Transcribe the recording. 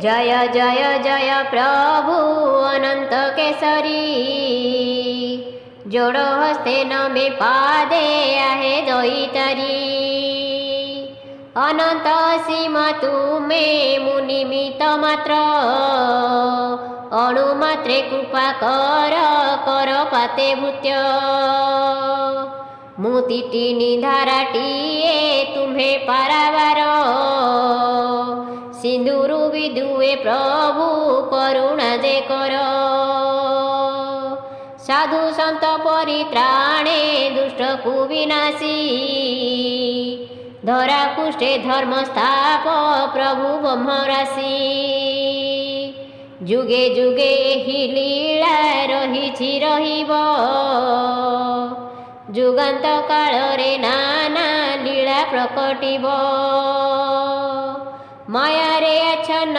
जय जय जय प्रभु अनंत केसरी। जोड़ो हस्ते नमे पादे आहे दैतरी। अनंत सीम तुमे मुनिमित मात्र। अणुमात्रे कृपा कर कर पाते भूत्य। मुतिटी निधाराटीए तुम्हें पारावार। सिंदूरु विदुए प्रभु करुणा दे कर। साधु संत परित्राणे दुष्ट कुविनाशी। धरा कुष्ठे धर्म स्थाप प्रभु ब्रह्मराशि। जुगे जुगे ही लीला रहिछि रहिब। जुगांत काल रे नाना लीला प्रकटिब। माया रे अछन्न